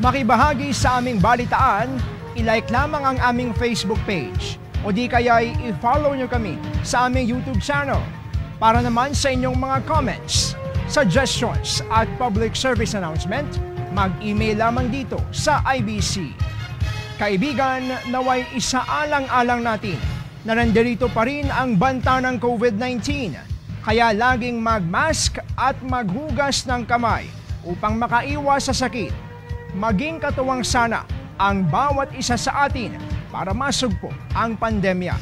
Makibahagi sa aming balitaan, ilike lamang ang aming Facebook page o di kaya i-follow nyo kami sa aming YouTube channel. Para naman sa inyong mga comments, suggestions at public service announcement, mag-email lamang dito sa IBC. Kaibigan, naway isaalang-alang natin na nandirito pa rin ang banta ng COVID-19. Kaya laging mag-mask at maghugas ng kamay upang makaiwas sa sakit. Maging katuwang sana ang bawat isa sa atin para masugpo ang pandemya.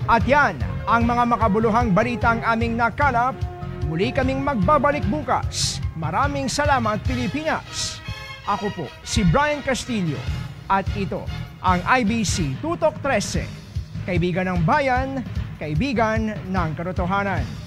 At yan ang mga makabuluhang balitang aming nakalap. Muli kaming magbabalik bukas. Maraming salamat, Pilipinas. Ako po si Brian Castillo at ito ang IBC Tutok 13. Kaibigan ng bayan, kaibigan ng katotohanan.